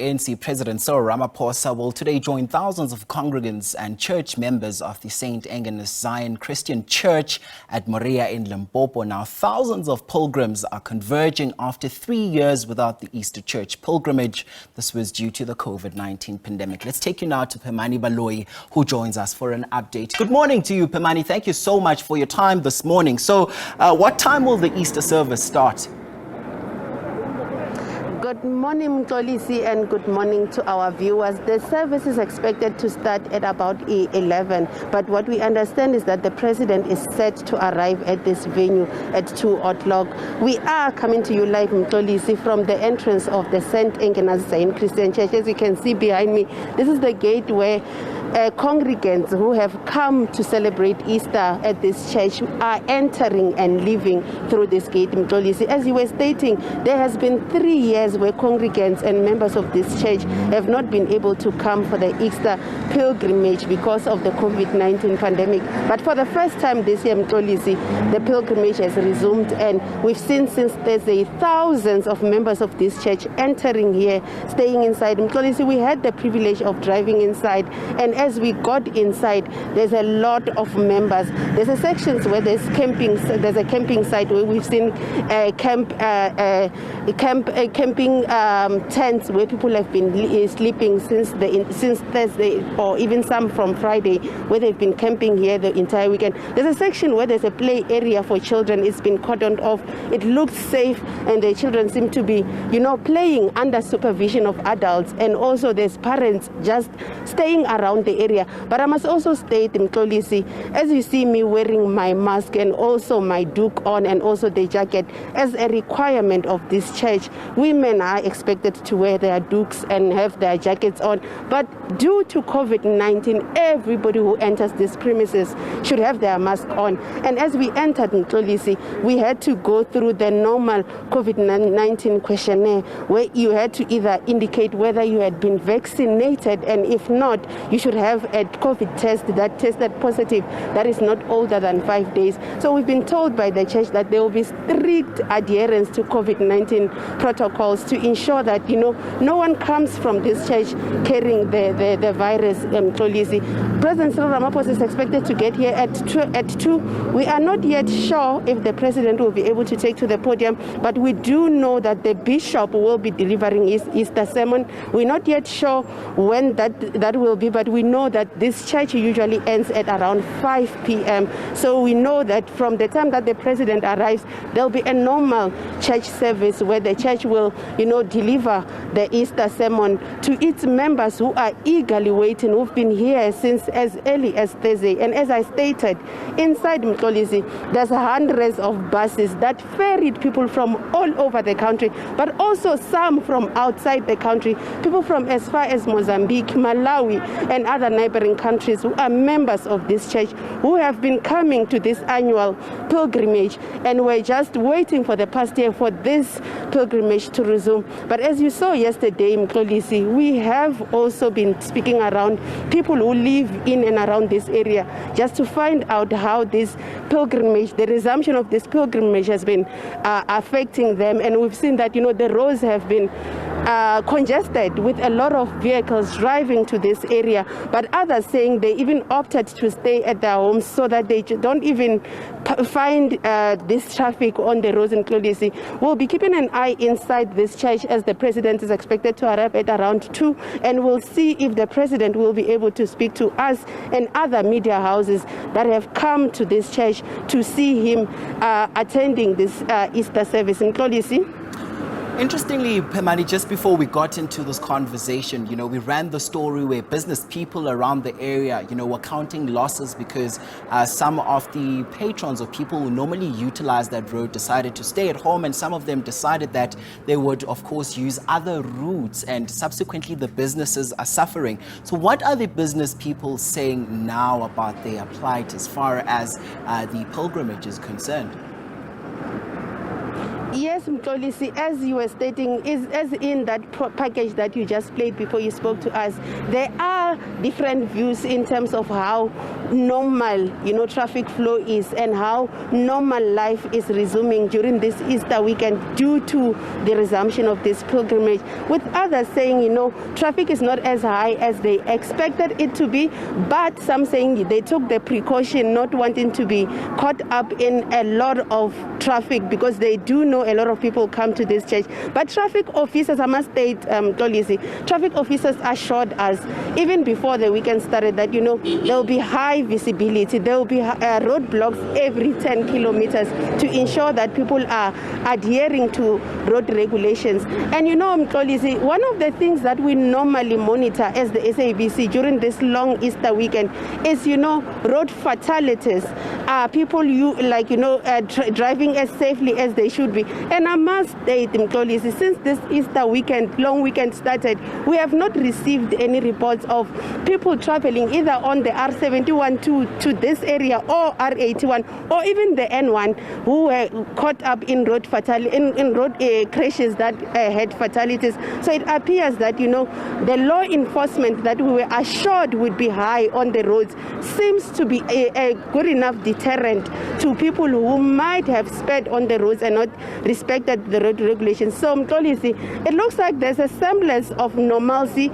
ANC President Cyril Ramaphosa will today join thousands of congregants and church members of the St. Engenas Zion Christian Church at Moria in Limpopo. Now, thousands of pilgrims are converging after 3 years without the Easter church pilgrimage. This was due to the COVID-19 pandemic. Let's take you now to Phemani Baloyi, who joins us for an update. Good morning to you, Phemani. Thank you so much for your time this morning. So, what time will the Easter service start? Good morning, Mtolisi, and good morning to our viewers. The service is expected to start at about 11, but what we understand is that the president is set to arrive at this venue at 2 o'clock. We are coming to you live, Mtolisi, from the entrance of the St. Engenas Zion Christian Church. As you can see behind me, this is the gate where congregants who have come to celebrate Easter at this church are entering and leaving through this gate, Mtolisi. As you were stating, there has been 3 years where congregants and members of this church have not been able to come for the Easter pilgrimage because of the COVID-19 pandemic. But for the first time this year, Mtolisi, the pilgrimage has resumed, and we've seen since Thursday thousands of members of this church entering here, staying inside. Mtolisi, we had the privilege of driving inside, and as we got inside, there's a lot of members. There's a sections where there's camping. There's a camping site where we've seen camping tents where people have been sleeping since Thursday, or even some from Friday, where they've been camping here the entire weekend. There's a section where there's a play area for children. It's been cordoned off. It looks safe, and the children seem to be, playing under supervision of adults. And also there's parents just staying around the area. But I must also state, Mtolisi, as you see me wearing my mask and also my duke on and also the jacket, as a requirement of this church, women are expected to wear their dukes and have their jackets on. But due to COVID-19, everybody who enters these premises should have their mask on. And as we entered, Mtolisi, we had to go through the normal COVID-19 questionnaire, where you had to either indicate whether you had been vaccinated, and if not, you should have a COVID test that tested positive that is not older than 5 days. So we've been told by the church that there will be strict adherence to COVID-19 protocols to ensure that, no one comes from this church carrying the virus, Mtolisi. President Cyril Ramaphosa is expected to get here at 2. We are not yet sure if the president will be able to take to the podium, but we do know that the bishop will be delivering his Easter sermon. We're not yet sure when that will be, but we know that this church usually ends at around 5 p.m. So we know that from the time that the president arrives, there'll be a normal church service where the church will, deliver the Easter sermon to its members who are eagerly waiting, who've been here since as early as Thursday. And as I stated, inside Mtolisi, there's hundreds of buses that ferried people from all over the country, but also some from outside the country, people from as far as Mozambique, Malawi, and other neighboring countries who are members of this church, who have been coming to this annual pilgrimage, and we're just waiting for the past year for this pilgrimage to resume. But as you saw yesterday, Mtolisi, we have also been speaking around people who live in and around this area, just to find out how this pilgrimage, the resumption of this pilgrimage, has been affecting them. And we've seen that, the roads have been congested with a lot of vehicles driving to this area, but others saying they even opted to stay at their homes so that they don't even find this traffic on the roads in Mtolisi. We'll be keeping an eye inside this church as the president is expected to arrive at around 2, and we'll see if the president will be able to speak to us and other media houses that have come to this church to see him attending this Easter service in Mtolisi. Interestingly, Phemani, just before we got into this conversation, we ran the story where business people around the area, were counting losses because some of the patrons or people who normally utilize that road decided to stay at home, and some of them decided that they would, of course, use other routes, and subsequently the businesses are suffering. So what are the business people saying now about their plight as far as the pilgrimage is concerned? Yes, Mxolisi, as you were stating, is as in that package that you just played before you spoke to us, there are different views in terms of how normal, traffic flow is and how normal life is resuming during this Easter weekend due to the resumption of this pilgrimage. With others saying, traffic is not as high as they expected it to be, but some saying they took the precaution not wanting to be caught up in a lot of traffic because they do know a lot of people come to this church. But traffic officers, I must state, traffic officers assured us even before the weekend started that, there will be high visibility. There will be roadblocks every 10 kilometers to ensure that people are adhering to road regulations. And Mxolisi, one of the things that we normally monitor as the SABC during this long Easter weekend is, road fatalities. People driving as safely as they should be. And I must state, Mxolisi, since this Easter weekend, long weekend started, we have not received any reports of people traveling either on the R71 to this area or R81 or even the N1 who were caught up in road crashes that had fatalities. So it appears that, the law enforcement that we were assured would be high on the roads seems to be a good enough deterrent to people who might have sped on the roads and not respected the road regulations. So, Mxolisi, it looks like there's a semblance of normalcy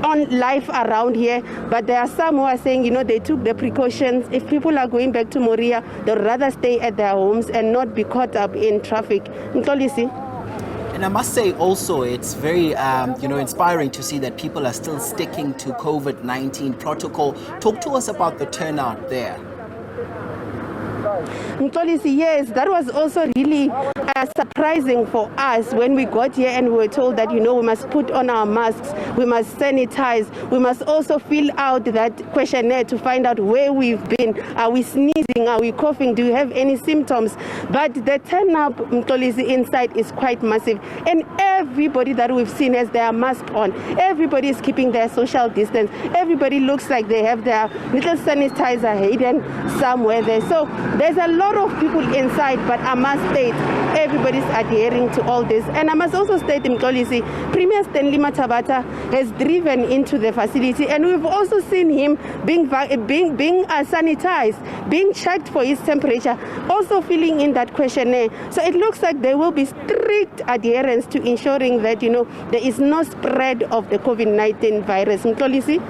on life around here, but there are some who are saying, they took the precautions. If people are going back to Moria, they'd rather stay at their homes and not be caught up in traffic. Mxolisi? And I must say also, it's very, inspiring to see that people are still sticking to COVID-19 protocol. Talk to us about the turnout there. Mxolisi, yes, that was also really surprising for us when we got here and we were told that, we must put on our masks, we must sanitize, we must also fill out that questionnaire to find out where we've been. Are we sneezing? Are we coughing? Do you have any symptoms? But the turn-up, Mxolisi, inside is quite massive. And everybody that we've seen has their mask on. Everybody is keeping their social distance. Everybody looks like they have their little sanitizer hidden somewhere there. So there's a lot of people inside, but I must state, everybody's adhering to all this. And I must also state, Mxolisi, Premier Stanley Mathabata has driven into the facility, and we've also seen him being sanitized, being checked for his temperature, also filling in that questionnaire. So it looks like there will be strict adherence to ensuring that, there is no spread of the COVID-19 virus. Mxolisi?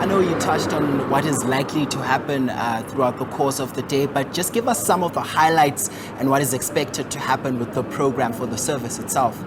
I know you touched on what is likely to happen throughout the course of the day, but just give us some of the highlights and what is expected to happen with the program for the service itself.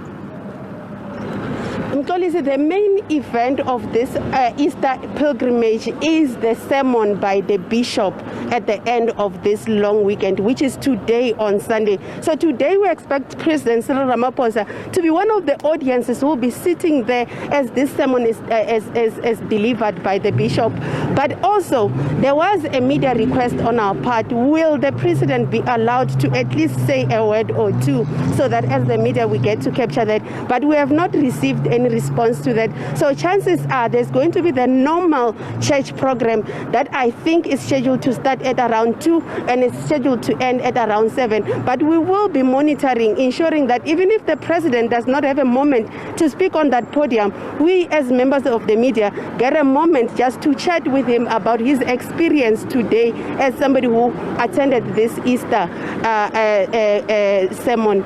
Mxolisi, the main event of this Easter pilgrimage is the sermon by the bishop at the end of this long weekend, which is today on Sunday. So today we expect President Cyril Ramaphosa to be one of the audiences who will be sitting there as this sermon is delivered by the bishop. But also, there was a media request on our part. Will the president be allowed to at least say a word or two so that as the media we get to capture that? But we have not received any response to that. So chances are there's going to be the normal church program that I think is scheduled to start at around 2 and it's scheduled to end at around 7. But we will be monitoring, ensuring that even if the president does not have a moment to speak on that podium, we as members of the media get a moment just to chat with him about his experience today as somebody who attended this Easter sermon.